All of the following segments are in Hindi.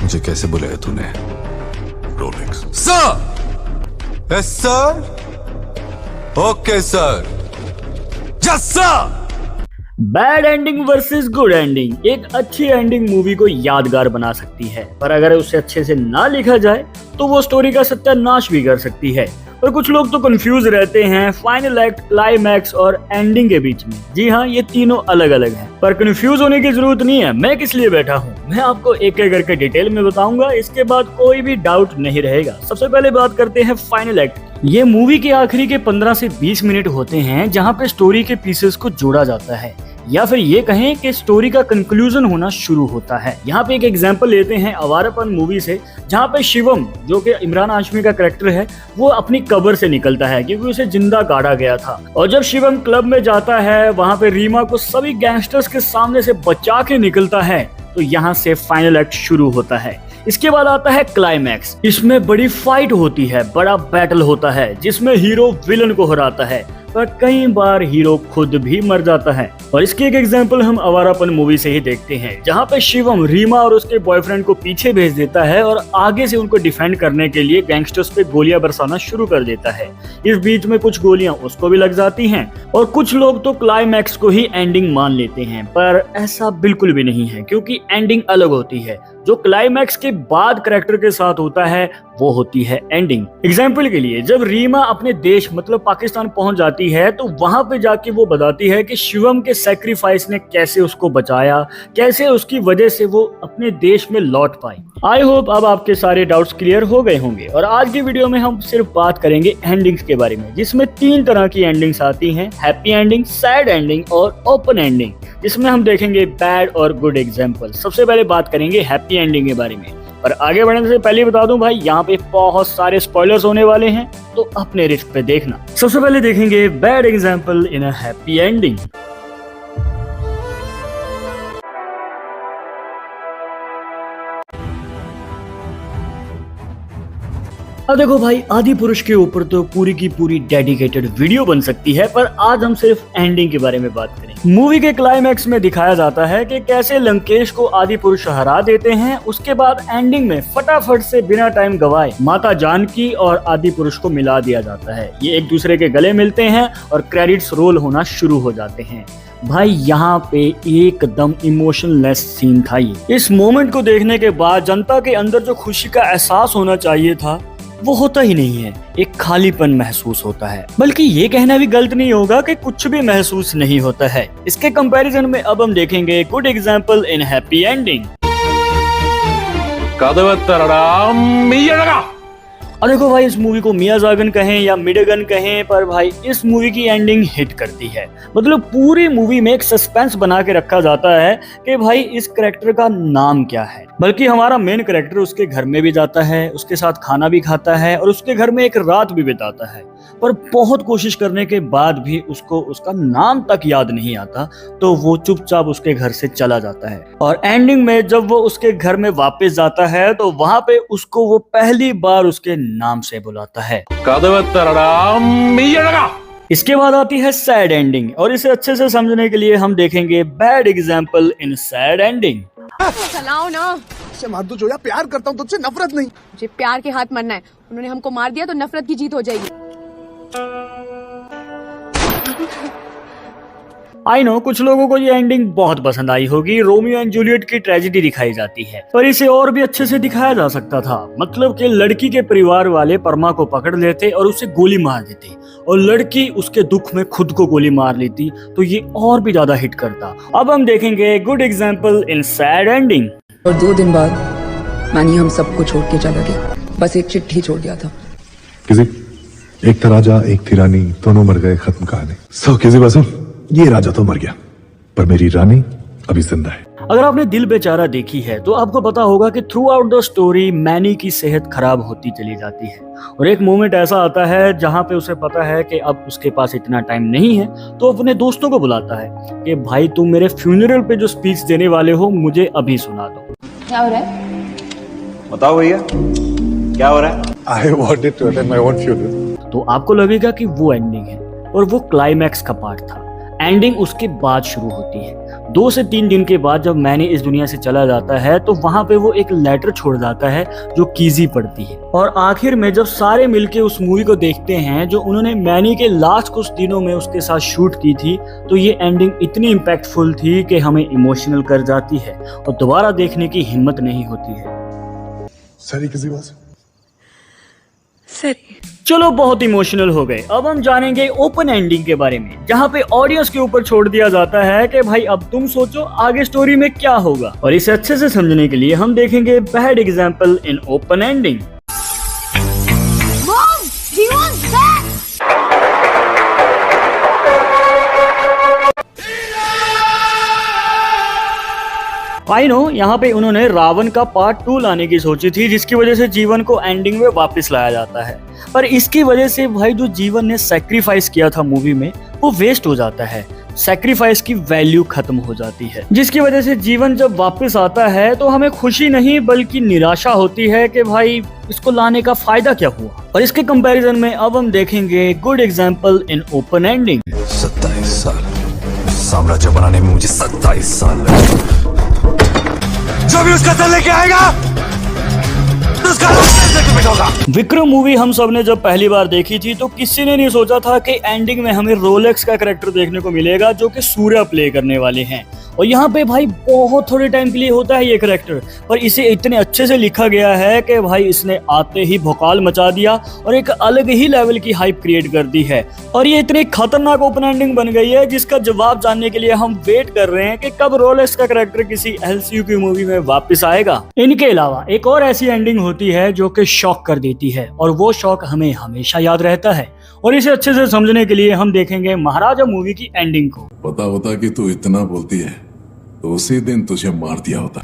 मुझे कैसे बुलाया तूने? Rolex. Sir! Yes sir. Okay sir. Yes sir. Bad ending versus good ending एक अच्छी एंडिंग मूवी को यादगार बना सकती है, पर अगर उसे अच्छे से ना लिखा जाए तो वो स्टोरी का सत्यानाश भी कर सकती है। और कुछ लोग तो कंफ्यूज रहते हैं फाइनल एक्ट, क्लाइमैक्स और एंडिंग के बीच में। जी हाँ, ये तीनों अलग अलग हैं, पर कंफ्यूज होने की जरूरत नहीं है। मैं किस लिए बैठा हूँ, मैं आपको एक एक करके डिटेल में बताऊंगा, इसके बाद कोई भी डाउट नहीं रहेगा। सबसे पहले बात करते हैं फाइनल एक्ट। ये मूवी के आखिरी के 15 से 20 मिनट होते हैं जहाँ पे स्टोरी के पीसेस को जोड़ा जाता है, या फिर ये कहें कि स्टोरी का कंक्लूजन होना शुरू होता है। यहाँ पे एक एग्जांपल लेते हैं आवारापन मूवी से, जहाँ पे शिवम जो कि इमरान हाशमी का कैरेक्टर है, वो अपनी कब्र से निकलता है क्योंकि उसे जिंदा गाड़ा गया था। और जब शिवम क्लब में जाता है, वहाँ पे रीमा को सभी गैंगस्टर्स के सामने से बचा के निकलता है, तो यहाँ से फाइनल एक्ट शुरू होता है। इसके बाद आता है क्लाइमैक्स। इसमें बड़ी फाइट होती है, बड़ा बैटल होता है जिसमें हीरो विलन को हराता है, पर कई बार हीरो खुद भी मर जाता है। और इसकी एक एग्जांपल हम आवारापन मूवी से ही देखते हैं, जहाँ पे शिवम रीमा और उसके बॉयफ्रेंड को पीछे भेज देता है और आगे से उनको डिफेंड करने के लिए गैंगस्टर्स पे गोलियां बरसाना शुरू कर देता है। इस बीच में कुछ गोलियां उसको भी लग जाती हैं और कुछ लोग तो क्लाइमैक्स को ही एंडिंग मान लेते हैं, पर ऐसा बिल्कुल भी नहीं है, क्योंकि एंडिंग अलग होती है। जो क्लाइमैक्स के बाद कैरेक्टर के साथ होता है वो होती है एंडिंग। एग्जाम्पल के लिए, जब रीमा अपने देश मतलब पाकिस्तान पहुंच जाती है, तो वहां पे जाके वो बताती है कि शिवम के सैक्रिफाइस ने कैसे उसको बचाया, कैसे उसकी वजह से वो अपने देश में लौट पाई। आई होप अब आपके सारे डाउट्स क्लियर हो गए होंगे। और आज की वीडियो में हम सिर्फ बात करेंगे एंडिंग्स के बारे में, जिसमें 3 तरह की एंडिंग्स आती हैं: हैप्पी एंडिंग, सैड एंडिंग और ओपन एंडिंग, जिसमें हम देखेंगे बैड और गुड एग्जाम्पल। सबसे पहले बात करेंगे हैप्पी एंडिंग के बारे में। पर आगे बढ़ने से पहले बता दूं भाई, यहाँ पे बहुत सारे स्पॉयलर्स होने वाले हैं, तो अपने रिस्क पे देखना। सबसे पहले देखेंगे bad example in a happy ending. अब देखो भाई, आदि पुरुष के ऊपर तो पूरी की पूरी डेडिकेटेड वीडियो बन सकती है, पर आज हम सिर्फ एंडिंग के बारे में बात करेंगे। मूवी के क्लाइमैक्स में दिखाया जाता है कि कैसे लंकेश को आदि पुरुष हरा देते हैं। उसके बाद एंडिंग में फटाफट से बिना टाइम गवाए माता जानकी और आदि पुरुष को मिला दिया जाता है। ये एक दूसरे के गले मिलते हैं और क्रेडिट्स रोल होना शुरू हो जाते हैं। भाई यहाँ पे एकदम इमोशनलेस सीन था ये। इस मोमेंट को देखने के बाद जनता के अंदर जो खुशी का एहसास होना चाहिए था वो होता ही नहीं है। एक खालीपन महसूस होता है। बल्कि ये कहना भी गलत नहीं होगा कि कुछ भी महसूस नहीं होता है। इसके कंपैरिजन में अब हम देखेंगे good example in happy ending. और देखो भाई, इस मूवी को मियाजागन कहें या मिडगन कहें, पर भाई इस मूवी की एंडिंग हिट करती है। मतलब पूरी मूवी में एक सस्पेंस बना के रखा जाता है कि भाई इस कैरेक्टर का नाम क्या है। बल्कि हमारा मेन कैरेक्टर उसके घर में भी जाता है, उसके साथ खाना भी खाता है और उसके घर में एक रात भी बिताता है, पर बहुत कोशिश करने के बाद भी उसको उसका नाम तक याद नहीं आता, तो वो चुपचाप उसके घर से चला जाता है। और एंडिंग में जब वो उसके घर में वापस जाता है, तो वहां पे उसको वो पहली बार उसके नाम से बुलाता है। इसके बाद आती है सैड एंडिंग, और इसे अच्छे से समझने के लिए हम देखेंगे bad example in sad ending. चलाओ ना, मार दो जोया, प्यार करता हूँ तुझसे, नफरत नहीं। मुझे प्यार के हाथ मरना है। उन्होंने हमको मार दिया तो नफरत की जीत हो जाएगी। आई नो कुछ लोगों को ये एंडिंग बहुत पसंद आई होगी। रोमियो एंड जूलियट की ट्रेजेडी दिखाई जाती है, पर इसे और भी अच्छे से दिखाया जा सकता था। मतलब कि लड़की के परिवार वाले परमा को पकड़ लेते और उसे गोली मार देते, और लड़की उसके दुख में खुद को गोली मार लेती, तो ये और भी ज्यादा हिट करता। अब हम देखेंगे good example in sad ending. और 2 दिन बाद मानी हम सबको छोड़ के चला गया, बस एक चिट्ठी छोड़ गया था। किसी एक था राजा, एक थी रानी, दोनों मर गए, खत्म कहानी। सो किसी बसो, ये राजा तो मर गया, पर मेरी रानी अभी जिंदा है। अगर आपने दिल बेचारा देखी है तो आपको पता होगा कि through out the story many की सेहत खराब होती चली जाती है, और एक मोमेंट ऐसा आता है जहाँ पे उसे पता है कि अब उसके पास इतना टाइम नहीं है, तो अपने दोस्तों को बुलाता है कि भाई तुम मेरे फ्यूनरल पे जो स्पीच देने वाले हो मुझे अभी सुना दो। क्या हो रहा है? बताओ भैया, क्या हो रहा है? I wanted to attend my own funeral. तो आपको लगेगा कि वो एंडिंग है, और वो क्लाइमैक्स का पार्ट था। एंडिंग उसके बाद शुरू होती है। 2 से 3 दिन के बाद जब मैनी इस दुनिया से चला जाता है तो वहां पे वो एक लेटर छोड़ जाता है जो कीजी पढ़ती है। और आखिर में जब सारे मिलके उस मूवी को देखते हैं जो उन्होंने मैनी के लास्ट कुछ दिनों में उसके साथ शूट की थी, तो ये एंडिंग इतनी इम्पैक्टफुल थी कि हमें इमोशनल कर जाती है और दोबारा देखने की हिम्मत नहीं होती है। सारी किसी बात से सरी। चलो बहुत इमोशनल हो गए, अब हम जानेंगे ओपन एंडिंग के बारे में, जहाँ पे ऑडियंस के ऊपर छोड़ दिया जाता है कि भाई अब तुम सोचो आगे स्टोरी में क्या होगा। और इसे अच्छे से समझने के लिए हम देखेंगे bad example in open ending. I know यहाँ पे उन्होंने रावण का पार्ट 2 लाने की सोची थी, जिसकी वजह से जीवन को एंडिंग में वापस लाया जाता है, पर इसकी वजह से भाई जो जीवन ने सैक्रिफाइस किया था मूवी में वो वेस्ट हो जाता है। सैक्रिफाइस की वैल्यू खत्म हो जाती है, जिसकी वजह से जीवन जब वापस आता है तो हमें खुशी नहीं बल्कि निराशा होती है कि भाई इसको लाने का फायदा क्या हुआ। और इसके कंपैरिजन में अब हम देखेंगे good example in open ending. 27 साल साम्राज्य बनाने में मुझे 27 साल लगे। जो भी उसका सर लेके आएगा उसका होगा। विक्रम मूवी हम सब ने जब पहली बार देखी थी तो किसी ने नहीं सोचा था कि एंडिंग में हमें रोलेक्स का कैरेक्टर देखने को मिलेगा जो कि सूर्या प्ले करने वाले हैं। और यहाँ पे भाई बहुत थोड़े टाइम के लिए होता है ये कैरेक्टर, पर इसे इतने अच्छे से लिखा गया है कि भाई इसने आते ही भौकाल मचा दिया और एक अलग ही लेवल की हाइप क्रिएट कर दी है। और ये इतनी खतरनाक ओपन एंडिंग बन गई है जिसका जवाब जानने के लिए हम वेट कर रहे हैं कि कब रोलेक्स का कैरेक्टर किसी एलसीयू की मूवी में वापस आएगा। इनके अलावा एक और ऐसी एंडिंग होती है जो कि शॉक कर देती है और वो शॉक हमें हमेशा याद रहता है। और इसे अच्छे से समझने के लिए हम देखेंगे महाराजा मूवी की एंडिंग को। पता होता कि तू इतना बोलती है तो उसी दिन तुझे मार दिया होता।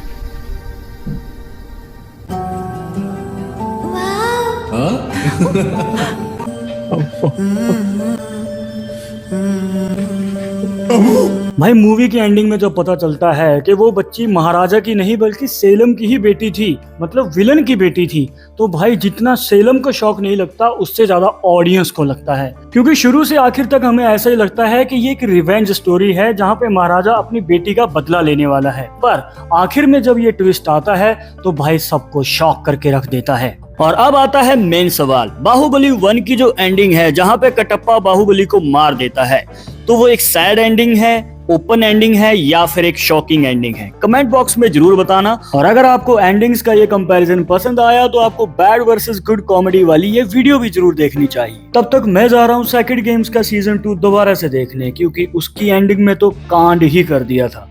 भाई मूवी की एंडिंग में जब पता चलता है कि वो बच्ची महाराजा की नहीं बल्कि सेलम की ही बेटी थी, मतलब विलन की बेटी थी, तो भाई जितना सेलम को शॉक नहीं लगता उससे ज्यादा ऑडियंस को लगता है, क्योंकि शुरू से आखिर तक हमें ऐसा ही लगता है कि ये एक रिवेंज स्टोरी है जहाँ पे महाराजा अपनी बेटी का बदला लेने वाला है। पर आखिर में जब ये ट्विस्ट आता है तो भाई सबको शॉक करके रख देता है। और अब आता है मेन सवाल, बाहुबली 1 की जो एंडिंग है जहाँ पे कटप्पा बाहुबली को मार देता है, तो वो एक सैड एंडिंग है, ओपन एंडिंग है या फिर एक शॉकिंग एंडिंग है? कमेंट बॉक्स में जरूर बताना। और अगर आपको एंडिंग्स का ये कंपैरिजन पसंद आया तो आपको बैड वर्सेस गुड कॉमेडी वाली ये वीडियो भी जरूर देखनी चाहिए। तब तक मैं जा रहा हूँ सेक्रेड गेम्स का सीजन 2 दोबारा से देखने, क्योंकि उसकी एंडिंग में तो कांड ही कर दिया था।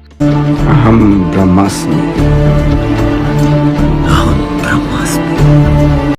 हम ब्रह्मास्त्र